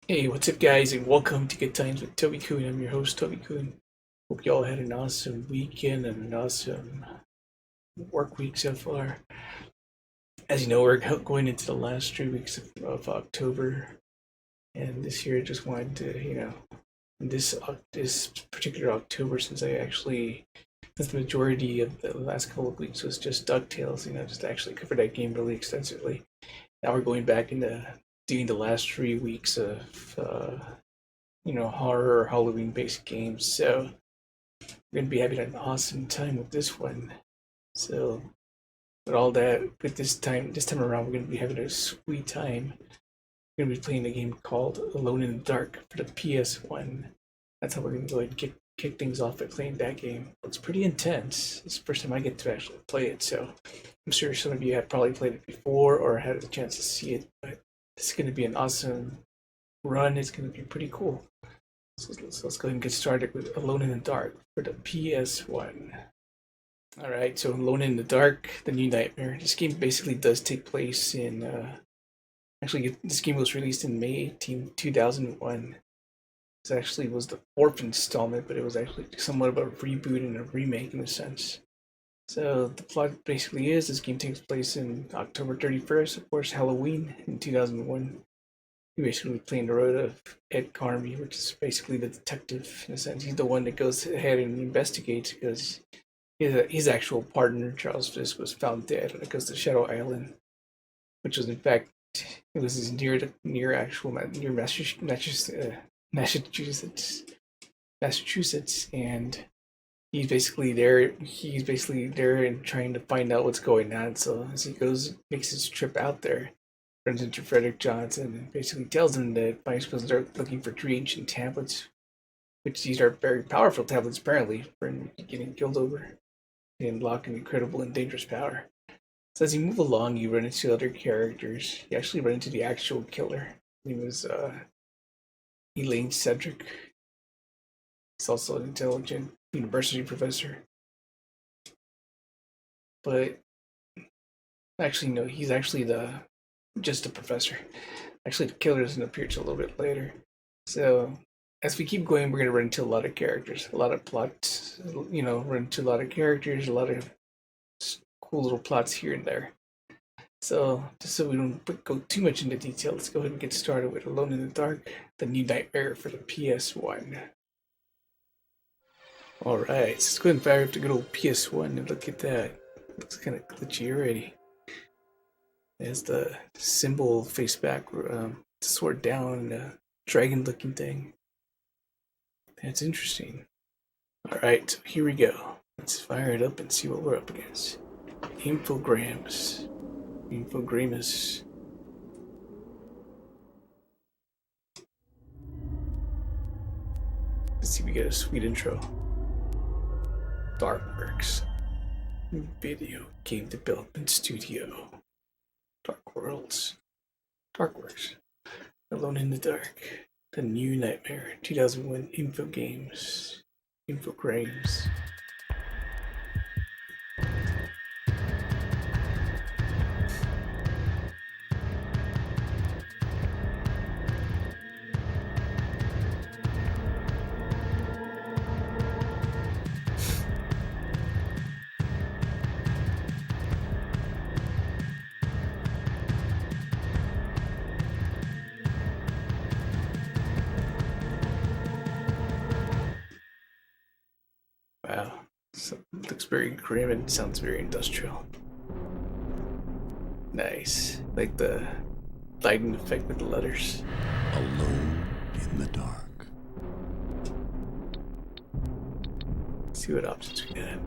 Hey, what's up, guys, and welcome to Goodtimes with Tobikun. I'm your host, Tobikun. Hope you all had an awesome weekend and an awesome work week so far. As you know, we're going into the last 3 weeks of October, and this year I just wanted to, this particular October, since the majority of the last couple of weeks was just DuckTales, just to actually cover that game really extensively. Now we're going back into doing the last 3 weeks of horror or Halloween based games. So we're gonna be having an awesome time with this one. So with all that, with this time around, we're gonna be having a sweet time. We're gonna be playing a game called Alone in the Dark for the PS1. That's how we're gonna go ahead and kick things off by playing that game. It's pretty intense. It's the first time I get to actually play it, so I'm sure some of you have probably played it before or had a chance to see it. But this is gonna be an awesome run. It's gonna be pretty cool. So let's go ahead and get started with Alone in the Dark for the PS1. Alright, so Alone in the Dark, The New Nightmare. This game basically does take place in. Actually, this game was released in May 18, 2001. This actually was the fourth installment, but it was actually somewhat of a reboot and a remake in a sense. So the plot basically is this game takes place in October 31st, of course, Halloween in 2001. You're basically playing the role of Ed Carmy, which is basically the detective in a sense. He's the one that goes ahead and investigates because his actual partner, Charles Fisk, was found dead when it goes to Shadow Island, which was in fact it was near Massachusetts, and He's basically there and trying to find out what's going on. So as he makes his trip out there, runs into Frederick Johnson and basically tells him that Vice supposed to start looking for three ancient tablets, which these are very powerful tablets apparently for getting killed over and unlock an incredible and dangerous power. So as you move along, you run into other characters. You actually run into the actual killer. He was Elaine Cedric. He's also an intelligent university professor. But actually, no, he's actually the just a professor. Actually, the killer doesn't appear till a little bit later. So as we keep going, we're gonna run into a lot of characters, a lot of plots. Run into a lot of characters, a lot of cool little plots here and there. So just so we don't go too much into detail, let's go ahead and get started with Alone in the Dark, The New Nightmare for the PS1. Alright, let's go ahead and fire up the good old PS1 and look at that. Looks kind of glitchy already. There's the symbol face back, sword down, and a dragon looking thing. That's interesting. Alright, so here we go. Let's fire it up and see what we're up against. Infograms. Infogramus. Let's see, we get a sweet intro. Darkworks. Video game development studio. Dark Worlds. Darkworks. Alone in the Dark. The New Nightmare. 2001 Infogrames. Wow. So, looks very grim and sounds very industrial. Nice. Like the lighting effect with the letters. Alone in the dark. Let's see what options we got.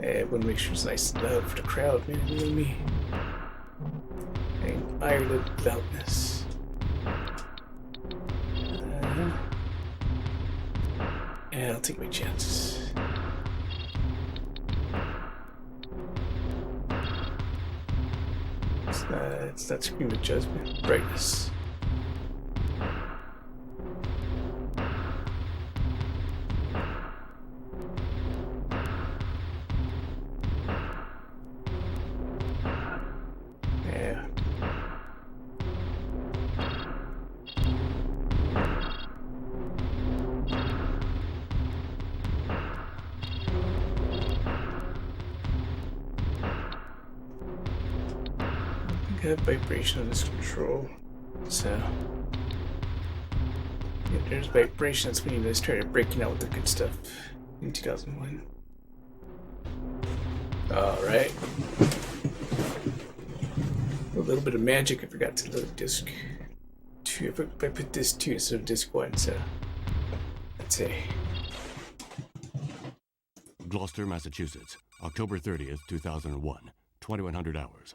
I want to make sure it's nice and loud for the crowd, man. You know me. I admire the loudness. Yeah, I'll take my chances. It's not scream of judgment. Brightness. Yeah. have vibration on this control, so yeah, there's vibrations when you started breaking out with the good stuff in 2001. Alright. A little bit of magic. I forgot to load disc 2. If I put disc 2 instead of disc 1, so let's see. Gloucester, Massachusetts, October 30th, 2001, 2100 hours.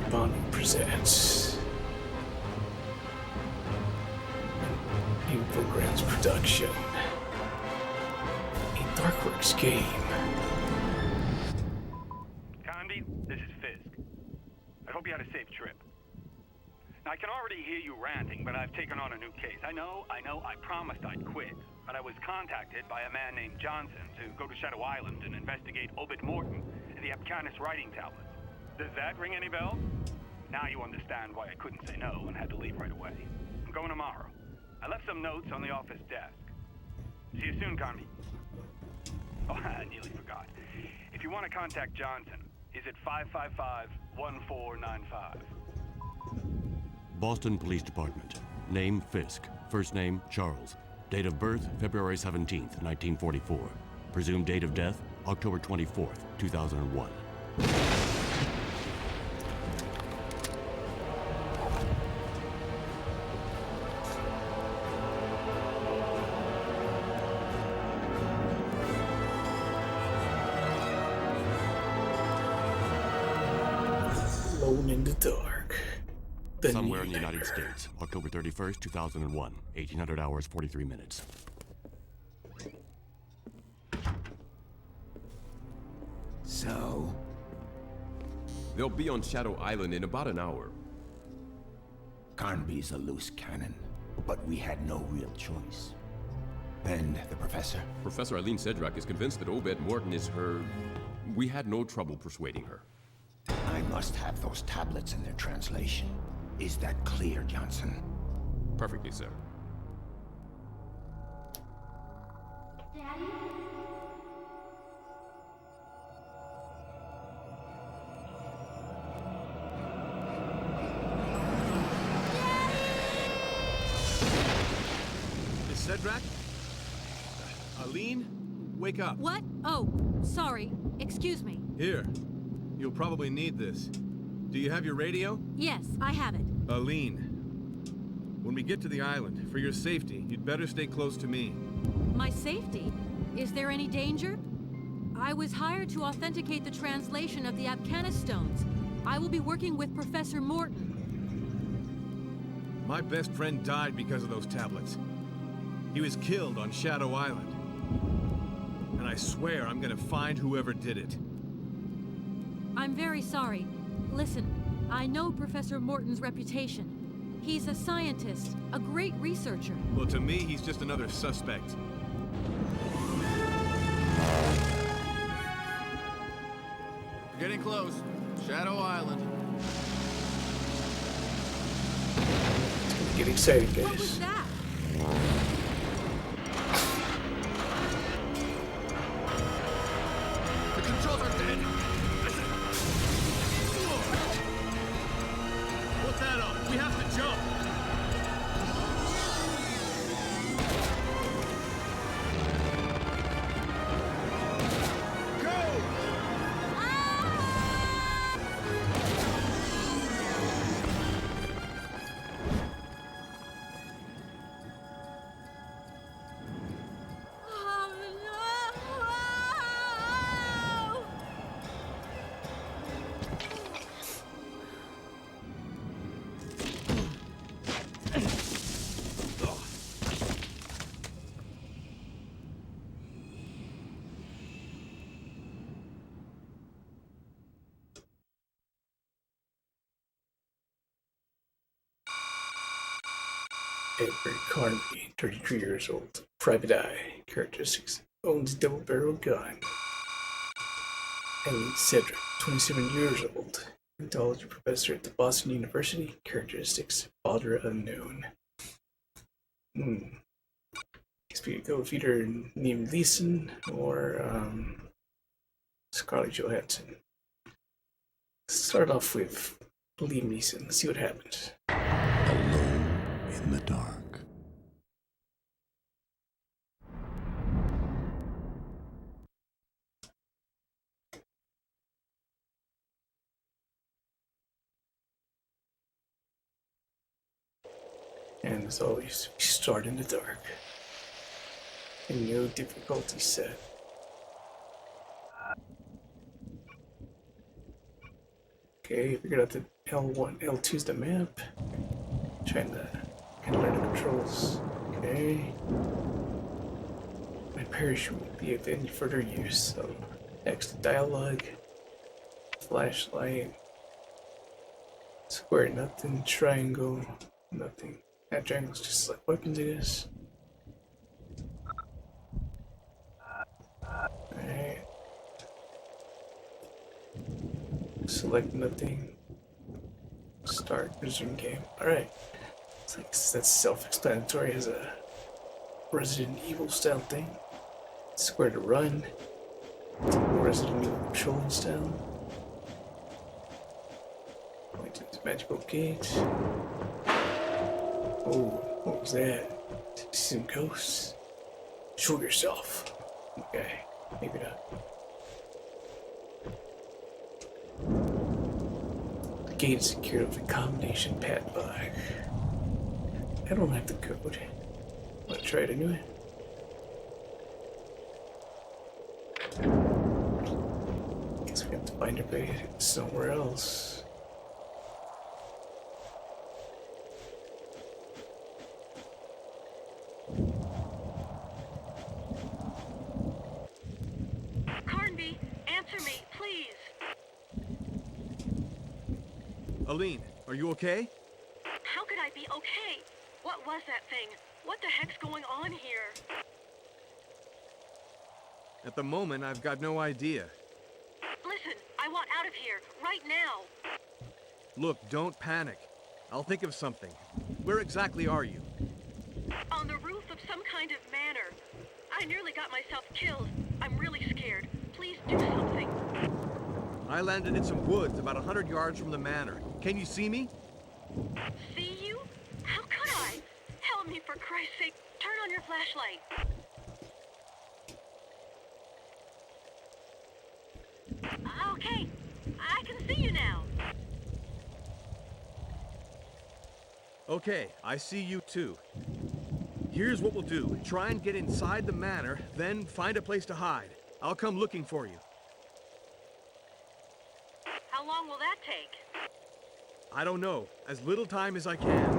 Bonding presents Infograms production, a Darkworks game. Condi, this is Fisk. I hope you had a safe trip. Now, I can already hear you ranting, but I've taken on a new case. I know, I promised I'd quit, but I was contacted by a man named Johnson to go to Shadow Island and investigate Obed Morton and the Apcanis writing tablets. Does that ring any bells? Now you understand why I couldn't say no and had to leave right away. I'm going tomorrow. I left some notes on the office desk. See you soon, Condi. Oh, I nearly forgot. If you want to contact Johnson, he's at 555-1495. Boston Police Department. Name Fisk. First name Charles. Date of birth February 17th, 1944. Presumed date of death October 24th, 2001. Alone in the dark. Somewhere in the United States, October 31st, 2001, 1800 hours, 43 minutes. So? They'll be on Shadow Island in about an hour. Carnby's a loose cannon, but we had no real choice. And the professor? Professor Eileen Sedrak is convinced that Obed Morton is her... We had no trouble persuading her. I must have those tablets in their translation. Is that clear, Johnson? Perfectly, sir. Miss Sedrak? Eileen? Wake up. What? Oh, sorry. Excuse me. Here. You'll probably need this. Do you have your radio? Yes, I have it. Eileen. When we get to the island, for your safety, you'd better stay close to me. My safety? Is there any danger? I was hired to authenticate the translation of the Apcanis stones. I will be working with Professor Morton. My best friend died because of those tablets. He was killed on Shadow Island. And I swear I'm gonna find whoever did it. I'm very sorry. Listen, I know Professor Morton's reputation. He's a scientist, a great researcher. Well, to me, he's just another suspect. Getting close. Shadow Island. Get excited, guys. What was that? The controls are dead. Put that up. We have to jump. Go! Oh, no! Edward Carnby, 33 years old. Private Eye. Characteristics. owns a double-barrel gun. Eileen Cedric, 27 years old, anthology professor at the Boston University. Characteristics: father unknown. Guess we could go with either Liam Neeson or Scarlett Johansson. Let's start off with Liam Neeson. Let's see what happens. Alone in the dark. And as always, we start in the dark. And no difficulty set. Okay, figured out that L1, L2 is the map. Trying to learn the controls. Okay. My parachute won't be of any further use, so exit dialogue. Flashlight. Square, nothing. Triangle, nothing. That triangle's just like weapons, I guess. Alright. Select nothing. Start, resume game. Alright. It's like that's self-explanatory as a Resident Evil style thing. Square to run. Resident Evil controlling style. Point to this magical gate. Oh, what was that? See some ghosts? Show yourself. Okay, maybe not. The gate is secured with a combination padlock. I don't have the code. I'm gonna try it anyway. Guess we have to find a way somewhere else. Carnby, answer me, please. Aline, are you okay? How could I be okay? What was that thing? What the heck's going on here? At the moment, I've got no idea. Listen, I want out of here, right now. Look, don't panic. I'll think of something. Where exactly are you? On the roof of some kind of manor. I nearly got myself killed. I'm really scared. Please do something. I landed in some woods about 100 yards from the manor. Can you see me? See you? How could I? Help me, for Christ's sake. Turn on your flashlight. Okay, I can see you now. Okay, I see you too. Here's what we'll do. Try and get inside the manor, then find a place to hide. I'll come looking for you. How long will that take? I don't know. As little time as I can.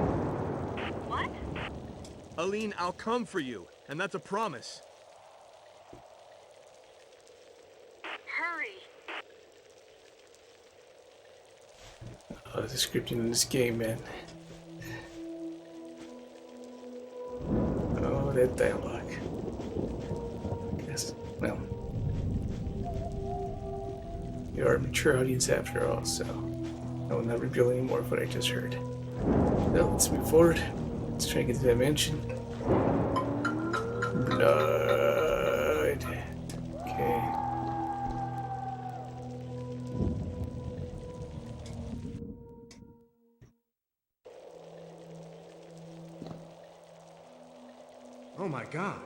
What? Aline, I'll come for you, and that's a promise. Hurry. The scripting in this game, man. Oh, that dialogue. Yes, well. You are a mature audience after all, so I will not reveal any more of what I just heard. Now, let's move forward. Let's try and get to that mansion. Blood. Okay. Oh my God.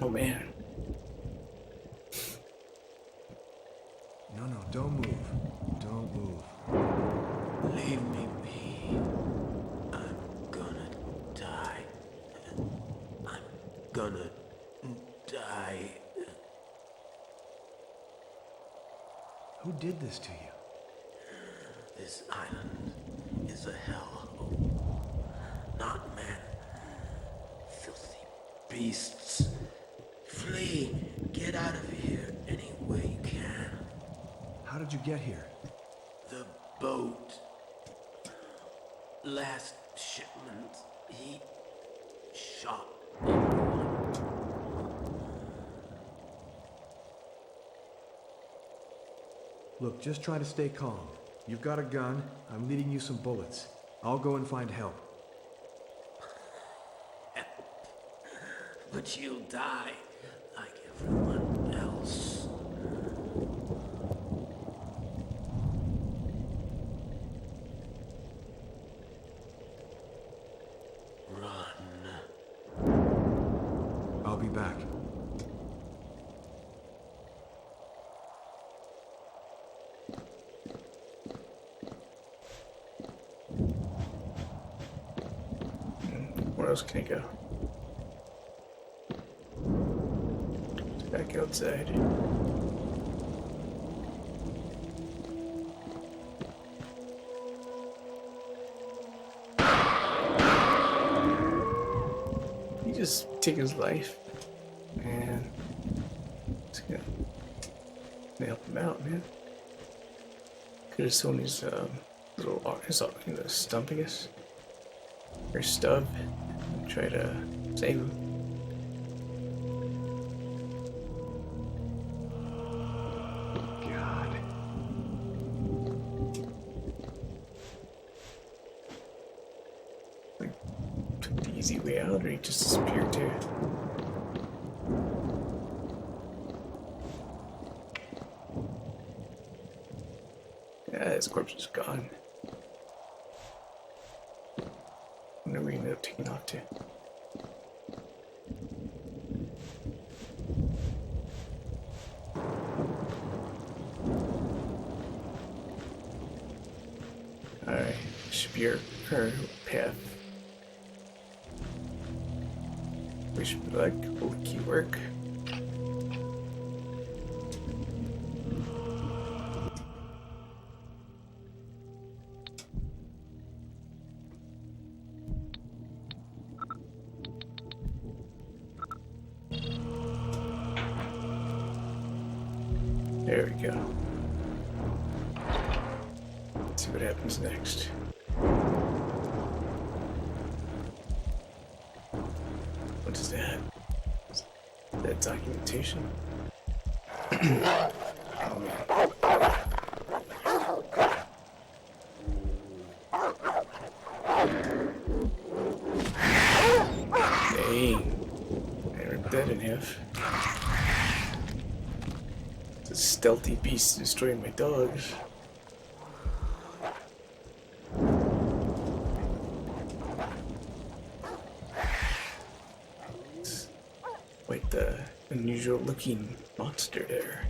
Oh man. No, don't move. Don't move. Leave me be. I'm gonna die. I'm gonna die. Who did this to you? This island is a hellhole. Not men. Filthy beasts. Flee. Get out of here any way you can. How did you get here? The boat. Last shipment. He shot everyone. Look, just try to stay calm. You've got a gun. I'm leading you some bullets. I'll go and find help. But you'll die like everyone else. Run. I'll be back. Where else can I go? Back outside. He just take his life, and it's gonna help him out, man. Could have sewn his little stump, I guess, or stub, and try to save him. Easy way out, or he just disappeared too. Yeah, his corpse is gone. I wonder where he ended up taking off to. Alright, should be our path. Wish me luck. Holy key work. There we go. Let's see what happens next. What is that? Is that documentation? Hey, I ripped that in half. It's a stealthy beast destroying my dogs. Quite the unusual looking monster there.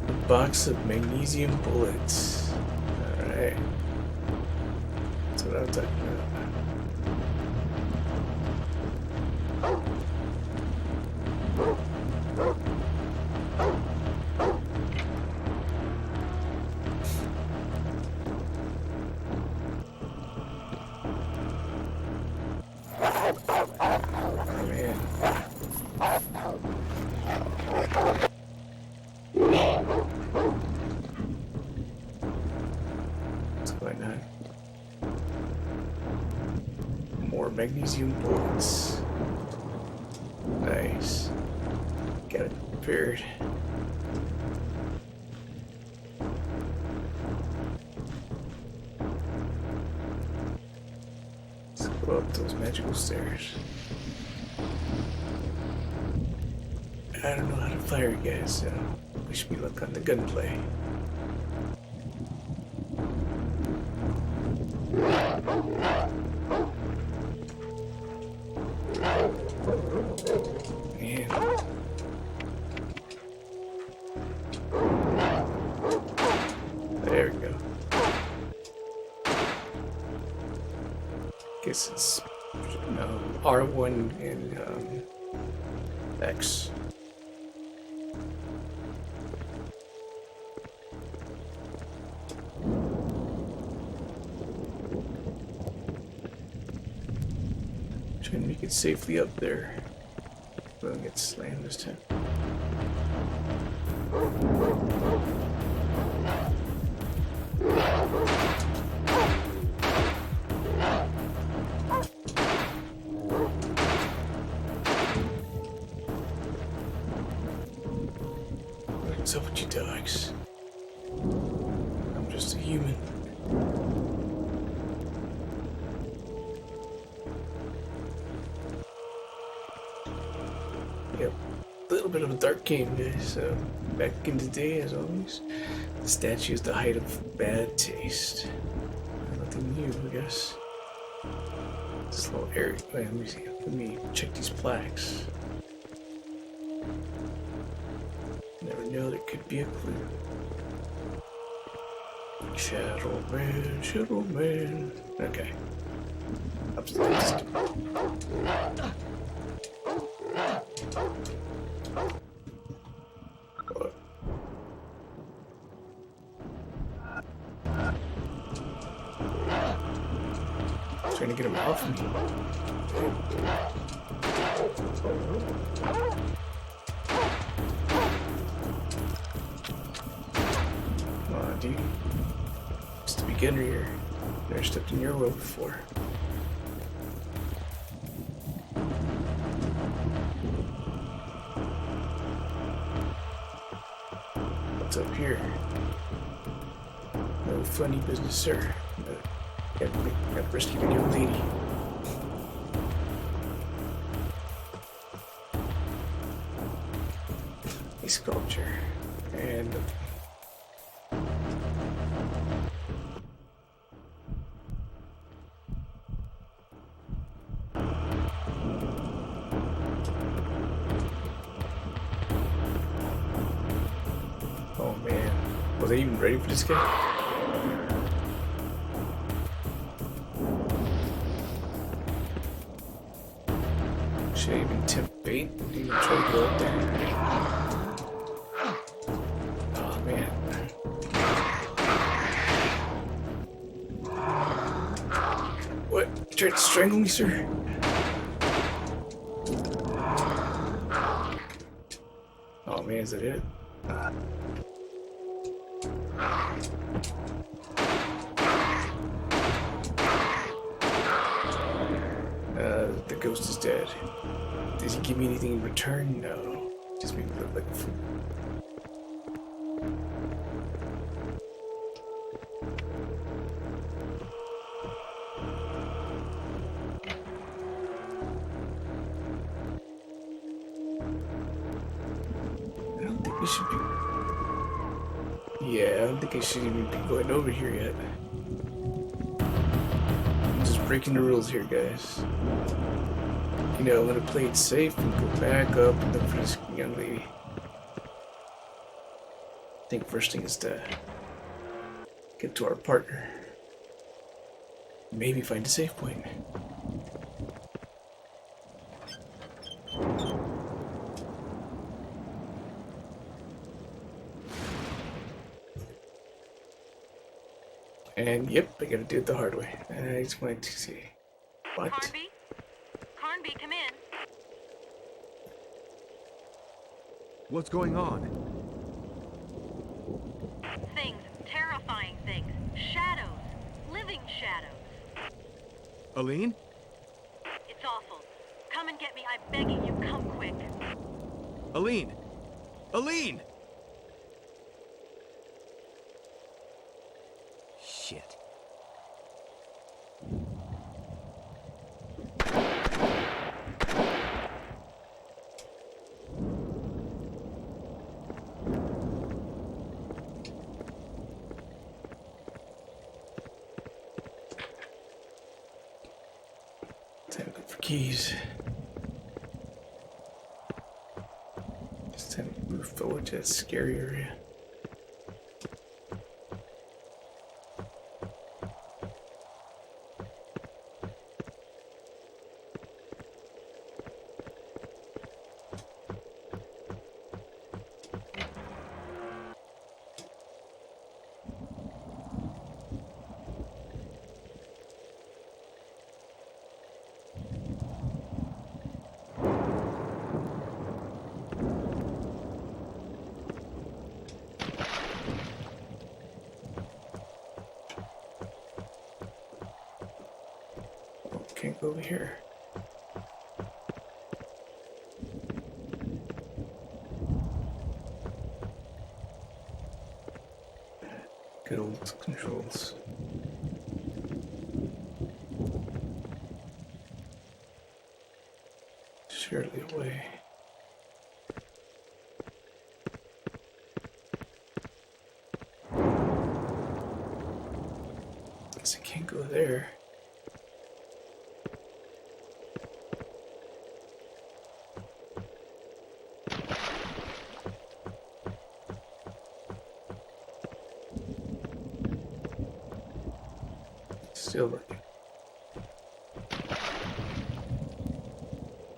A box of magnesium bullets. Alright. That's what I'm talking about. More magnesium bullets. Nice. Got it prepared. Let's go up those magical stairs. I don't know how to fire, guys, so wish me luck on the gunplay. Man. There we go. Guess it's R1 and X. Trying to make it safely up there. Don't get slammed this time. What's up with you dogs? I'm just a human. Yep, a little bit of a dark game, guys. So, back in the day, as always, the statue is the height of bad taste. Nothing new, I guess. This little area. Wait, let me see. Let me check these plaques. Never know, there could be a clue. Shadow Man, Shadow Man. Okay. Upstairs. What? Trying to get him off me. Come on, dude. Just a beginner here. Never stepped in your world before. What's up here? No funny business, sir. Got rescue a young lady. A sculpture. And oh man, was I even ready for this guy? Should I even tempt bait? Even try to go up there? Oh man. What? You tried to strangle me, sir? Oh man, is that it? The ghost is dead. Does he give me anything in return? No. Just make me look like a fool. I don't think we should be... Yeah, I don't think I should even be going over here yet. I'm just breaking the rules here, guys. You know, I'm gonna play it safe and go back up and look for this young lady. I think first thing is to get to our partner. Maybe find a safe point. And yep, I gotta do it the hard way. I just wanted to see. What? Carnby? Carnby, come in. What's going on? Things. Terrifying things. Shadows. Living shadows. Aline? It's awful. Come and get me. I'm begging you. Come quick. Aline! Aline! Shit. Time to look for keys. It's time to move forward to that scary area. Can't go over here. Good old controls. Surely away. Guess I can't go there. Still looking.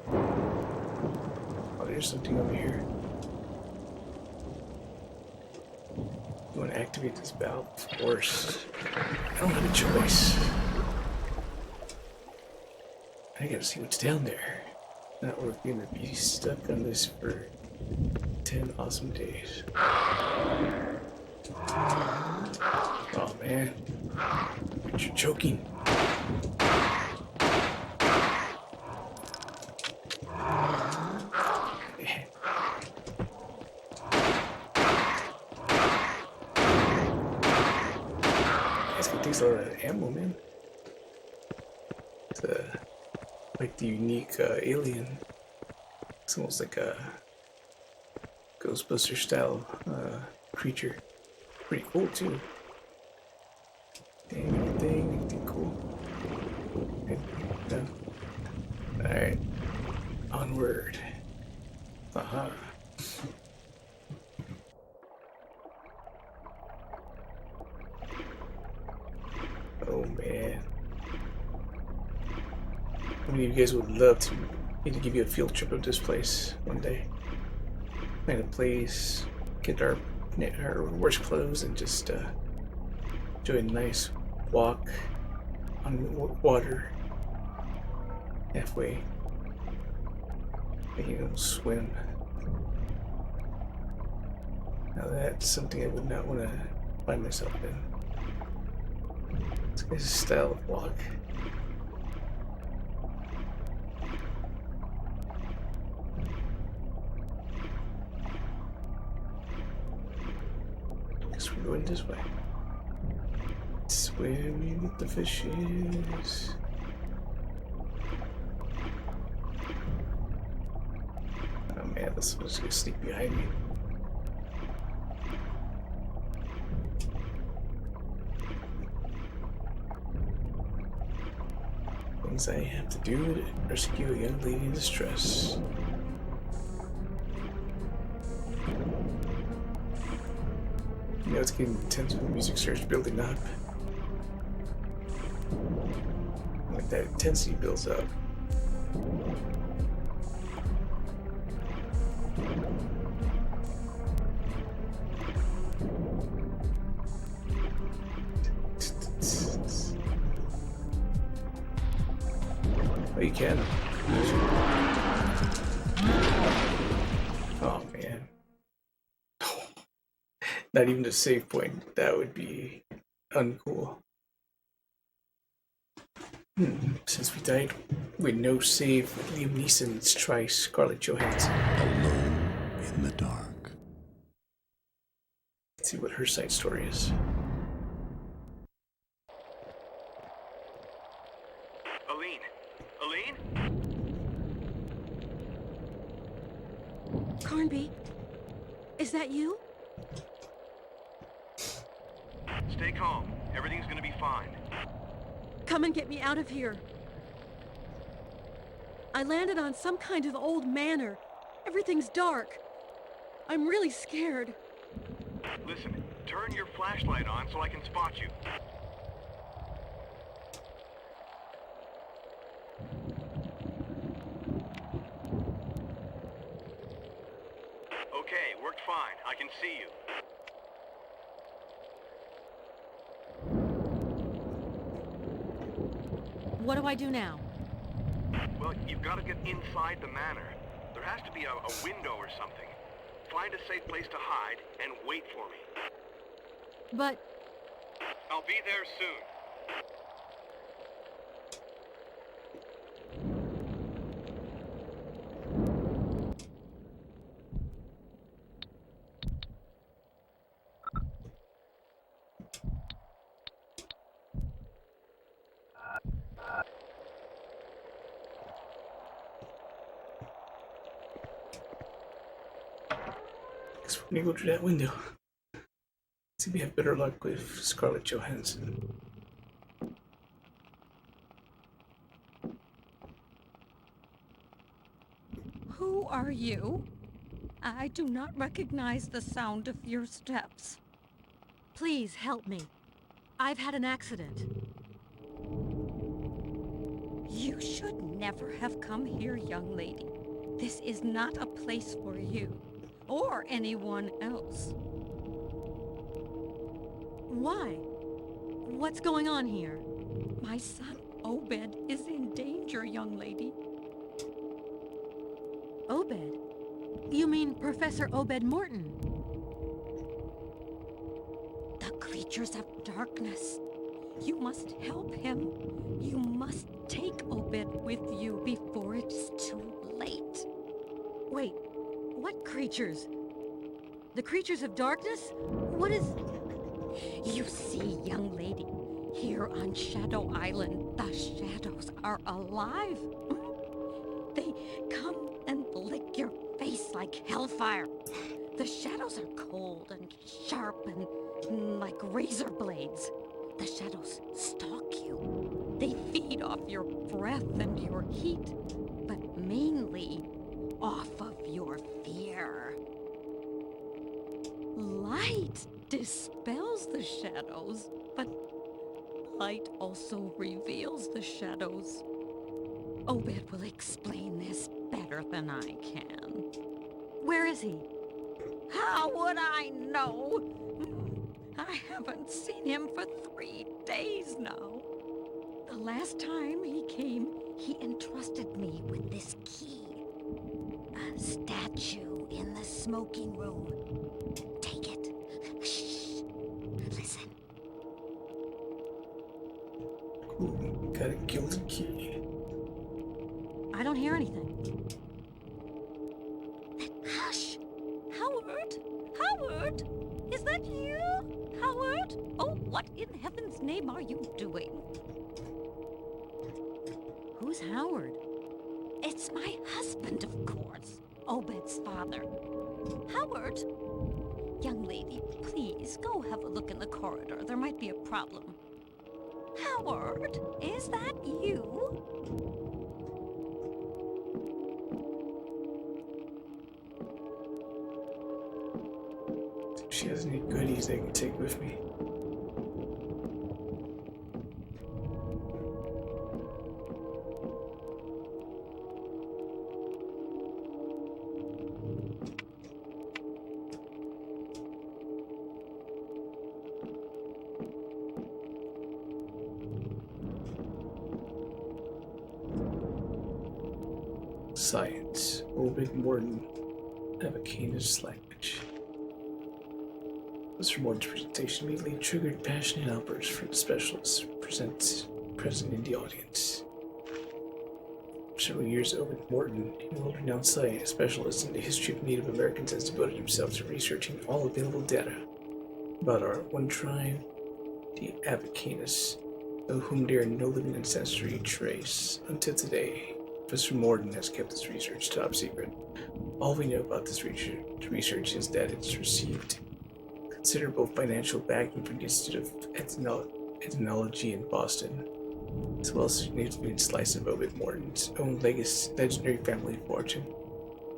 Oh, there's something over here. You want to activate this valve? Of course. I don't have a choice. I gotta see what's down there. Not worth being to be stuck on this for 10 awesome days. Oh man. But you're choking. This guy takes a lot of ammo, man. It's like the unique alien. It's almost like a Ghostbuster style creature. Pretty cool too. Anything cool? Done. Alright. Onward. Uh-huh. Oh man. How many of you guys would love to give you a field trip of this place one day? Find a place, get our worst clothes, and just enjoy a nice walk on water halfway. Maybe we'll swim. Now that's something I would not want to find myself in. This guy's style of walk. Guess we're going this way. Swimming with the fishes. Oh man, this one's gonna sneak behind me. Things I have to do to rescue a young lady in distress. You know, it's getting intense when the music starts building up. Like that intensity builds up. Oh, you can. Oh man. Not even a save point. That would be uncool. Since we died with no save with Liam Neeson, let's try Scarlett Johansson. Alone in the dark. Let's see what her side story is. Aline? Carnby, is that you? Stay calm. Everything's gonna be fine. Come and get me out of here. I landed on some kind of old manor. Everything's dark. I'm really scared. Listen, turn your flashlight on so I can spot you. Okay, worked fine. I can see you. What do I do now? Well, you've got to get inside the manor. There has to be a window or something. Find a safe place to hide and wait for me. But I'll be there soon. Guess we're gonna go through that window. See if we have better luck with Scarlett Johansson. Who are you? I do not recognize the sound of your steps. Please help me. I've had an accident. You should never have come here, young lady. This is not a place for you, or anyone else. Why? What's going on here? My son, Obed, is in danger, young lady. Obed? You mean Professor Obed Morton? The creatures of darkness. You must help him. You must take Obed with you before it's too late. Wait, what creatures? The creatures of darkness? What is... You see, young lady, here on Shadow Island, the shadows are alive. They come and lick your face like hellfire. The shadows are cold and sharp and like razor blades. The shadows stalk you. They feed off your breath and your heat, but mainly off of your fear. Light dispels the shadows, but light also reveals the shadows. Obed will explain this better than I can. Where is he? How would I know? I haven't seen him for 3 days now. The last time he came, he entrusted me with this key. A statue in the smoking room. Take it. Shh. Listen. Cool, got a gilded key. I don't hear anything. Hush! Howard! Howard! Is that you? Howard? Oh, what in heaven's name are you doing? Who's Howard? It's my husband, of course. Obed's father. Howard? Young lady, please go have a look in the corridor. There might be a problem. Howard, is that you? If she has any goodies I can take with me. Science. Obed Morton. Avocatus language. Mr. Morton's presentation immediately triggered passionate outbursts from the specialists present in the audience. For several years, Obed Morton, a world-renowned science specialist in the history of Native Americans, has devoted himself to researching all available data about our one tribe, the Avocatus, of whom there are no living ancestry trace. Until today, Professor Morton has kept this research top secret. All we know about this research is that it's received considerable financial backing from the Institute of Ethnology in Boston, as well as a significant slice of Obed Morton's own legendary family fortune.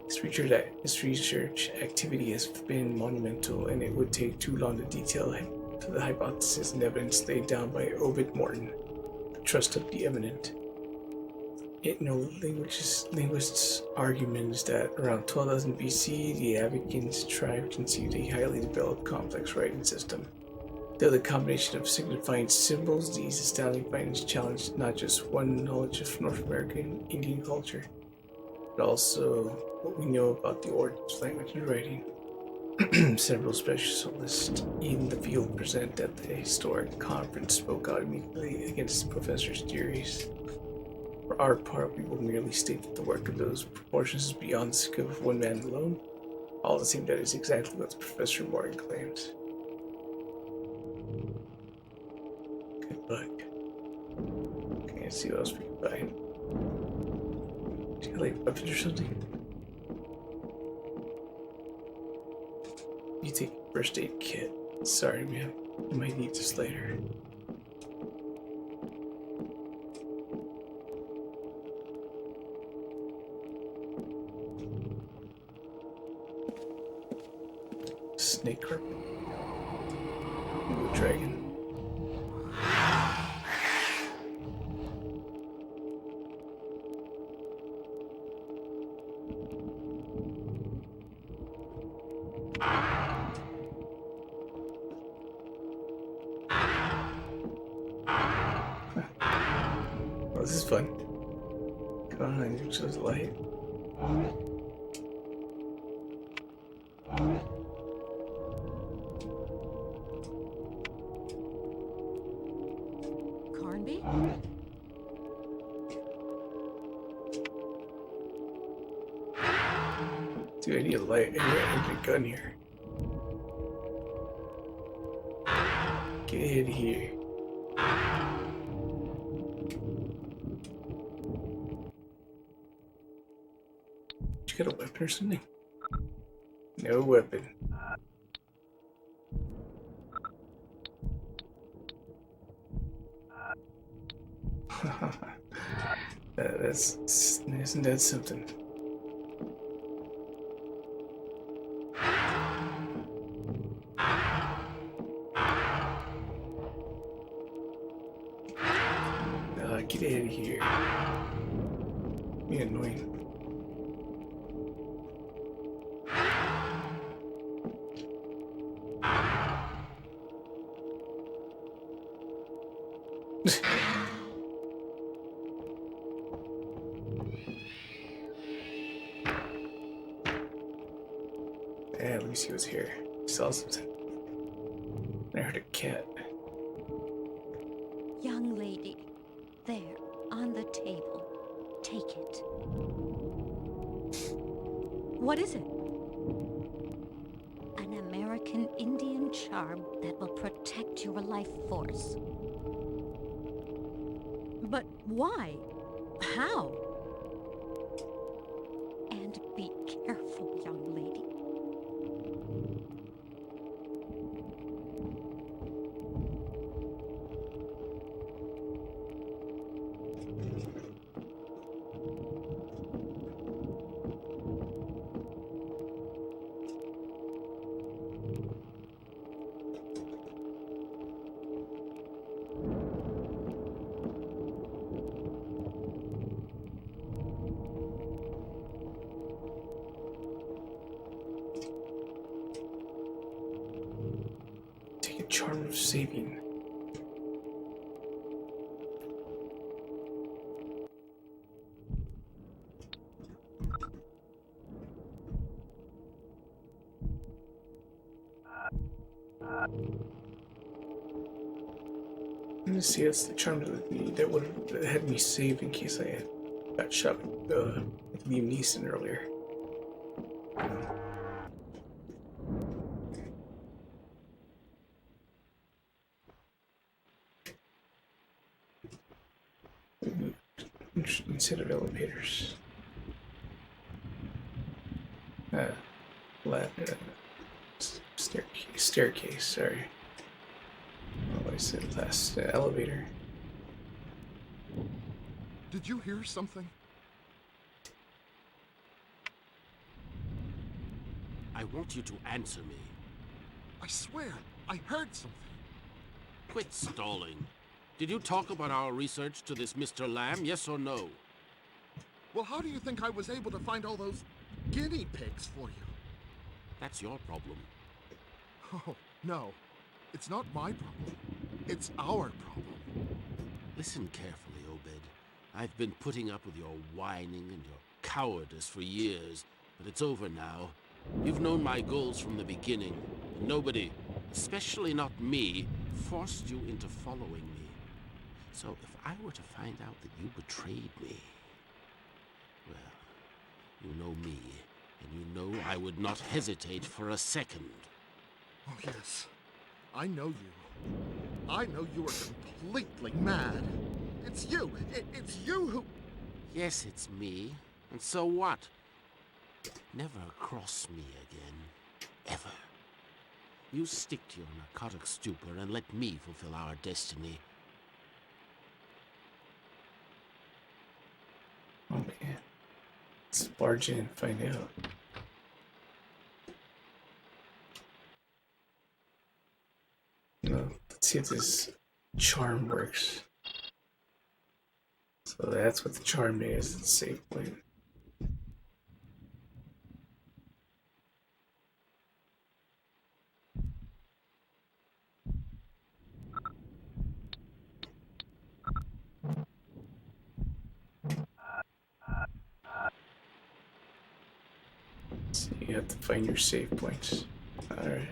This research activity has been monumental, and it would take too long to detail to the hypothesis and evidence laid down by Obed Morton, the trust of the eminent. Linguists' argument is that around 12,000 BC, the Avocatus tribe conceived a highly developed complex writing system. Though the combination of signifying symbols, these astounding findings challenged not just one knowledge of North American Indian culture, but also what we know about the origins of language and writing. Several specialists in the field present at the historic conference spoke out immediately against the professor's theories. For our part, we will merely state that the work of those proportions is beyond the scope of one man alone. All the same, that is exactly what Professor Morgan claims. Good luck. Okay, let's see what else we can find. Do you like weapons or something? You take first aid kit. Sorry, man. You might need this later. Snake carpet. Ooh, dragon. Oh, this is fun. Come on, you show the light. Carnby? Dude, I need a light. I need a gun here. Get in here. You got a weapon or something? No weapon. Isn't that something? Get out of here. You're annoying. Yeah, let me see what's here. Saw something. I heard a cat. Young lady, there, on the table. Take it. What is it? An American Indian charm that will protect your life force. But why? How? And be careful, young lady. Take a charm of saving. Let me see, that's the charm that would have had me save in case I got shot with Liam Neeson earlier. Interesting set of elevators. Staircase, sorry. Oh, I said last elevator. Did you hear something? I want you to answer me. I swear, I heard something. Quit stalling. Did you talk about our research to this Mr. Lamb, yes or no? Well, how do you think I was able to find all those guinea pigs for you? That's your problem. Oh, no. It's not my problem. It's our problem. Listen carefully, Obed. I've been putting up with your whining and your cowardice for years, but it's over now. You've known my goals from the beginning. Nobody, especially not me, forced you into following me. So if I were to find out that you betrayed me, well, you know me, and you know I would not hesitate for a second. Oh, yes. I know you. I know you are completely mad. It's you. It's you who... Yes, it's me. And so what? Never cross me again. Ever. You stick to your narcotic stupor and let me fulfill our destiny. Okay. Let's barge in and find out. Let's see if this charm works. So that's what the charm is, it's a save point. So you have to find your save points. Alright.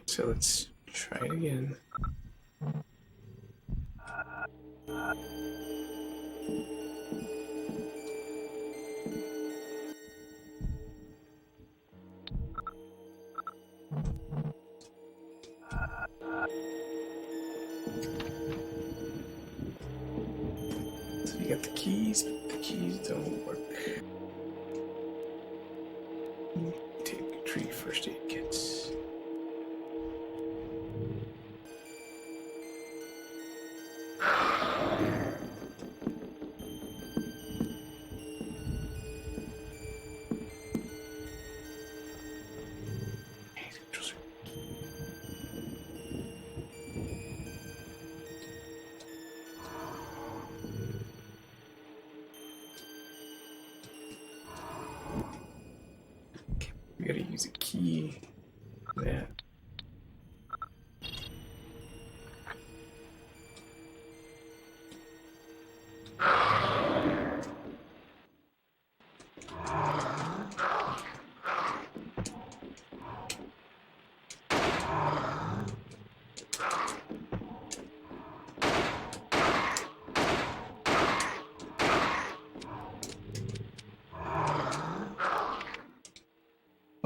So let's try it again. So you got the keys, but the keys don't work. Take 3 first aid kits. We gotta use a key. That.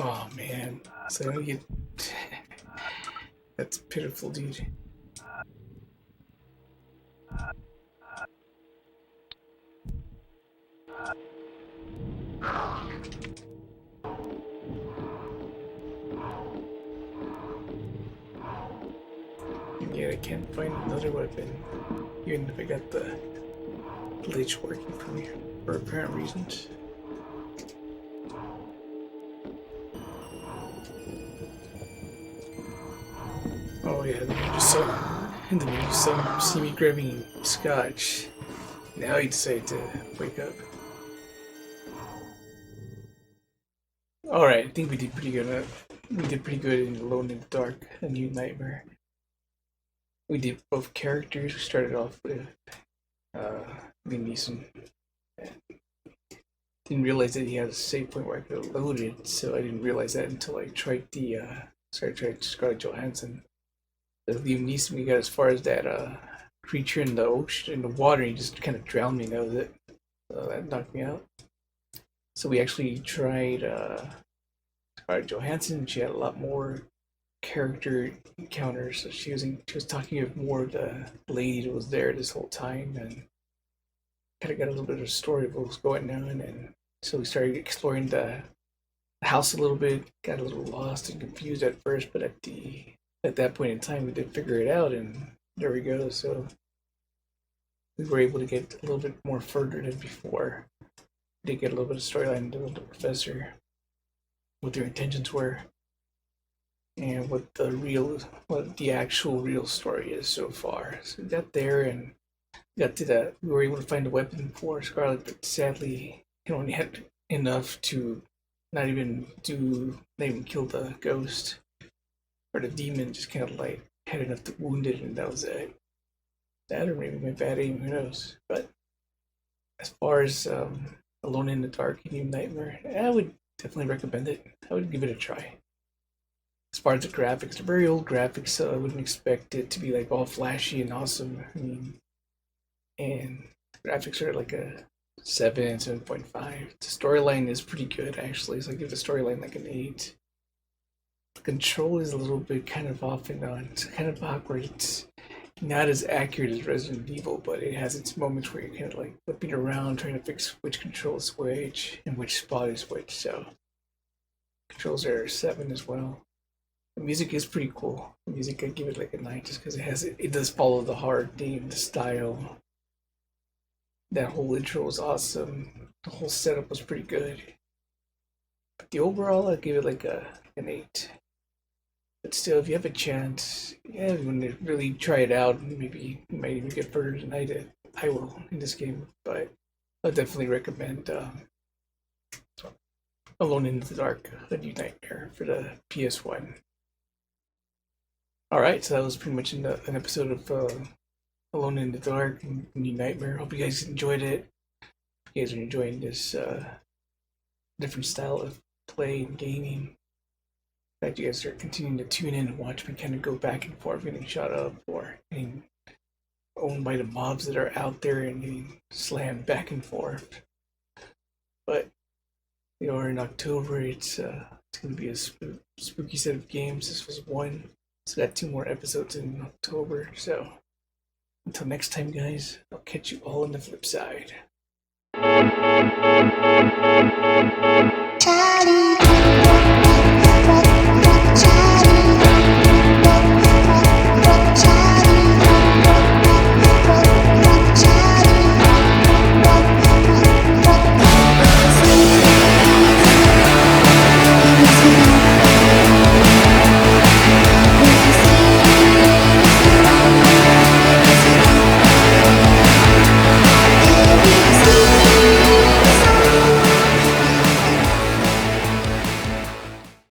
Oh man, so I don't get. That's pitiful, dude. Yeah, I can't find another weapon, even if I got the glitch working for me for apparent reasons. Oh yeah, and then you saw see me grabbing scotch. Now you decide to wake up. Alright, I think we did pretty good. We did pretty good in Alone in the Dark, A New Nightmare. We did both characters. We started off with Liam Neeson. Didn't realize that he had a save point where I could load it, so I didn't realize that until I tried the tried Scarlett Johansson. The Liam Neeson, we got as far as that creature in the ocean, in the water, and he just kind of drowned me, and that was it. So that knocked me out. So we actually tried Scarlett Johansson. She had a lot more character encounters. So she was talking of more of the lady that was there this whole time, and kind of got a little bit of a story of what was going on. And so we started exploring the house a little bit. Got a little lost and confused at first, but at that point in time, we did figure it out, and there we go. So we were able to get a little bit more further than before. We did get a little bit of storyline with the professor, what their intentions were, and what the actual real story is so far. So we got there, and got to that. We were able to find a weapon for Scarlet, but sadly, it only had enough to not even kill the ghost or the demon. Just kind of like had enough to wound it, and that was it. That or maybe my bad aim, who knows? But as far as Alone in the Dark and New Nightmare, I would definitely recommend it. I would give it a try. As far as the graphics, they're very old graphics, so I wouldn't expect it to be like all flashy and awesome. I mean, and graphics are like a 7, 7.5. The storyline is pretty good actually, so I give the storyline like an 8. The control is a little bit kind of off and on. It's kind of awkward. It's not as accurate as Resident Evil, but it has its moments where you're kind of like flipping around trying to fix which control is which and which spot is which. So controls are 7 as well. The music is pretty cool. The music, I give it like a 9 just because it does follow the horror theme, the style. That whole intro was awesome. The whole setup was pretty good. But the overall, I give it like an 8. But still, if you have a chance, yeah, you want to really try it out, maybe you might even get further than I did. I will in this game, but I'll definitely recommend Alone in the Dark, A New Nightmare for the PS1. Alright, so that was pretty much an episode of Alone in the Dark and New Nightmare. Hope you guys enjoyed it. If you guys are enjoying this different style of play and gaming. In fact, you guys are continuing to tune in and watch me kind of go back and forth, getting shot up or getting owned by the mobs that are out there and getting slammed back and forth. But we are in October. It's going to be a spooky set of games. This was one. So got 2 more episodes in October. So until next time, guys, I'll catch you all on the flip side. Charlie.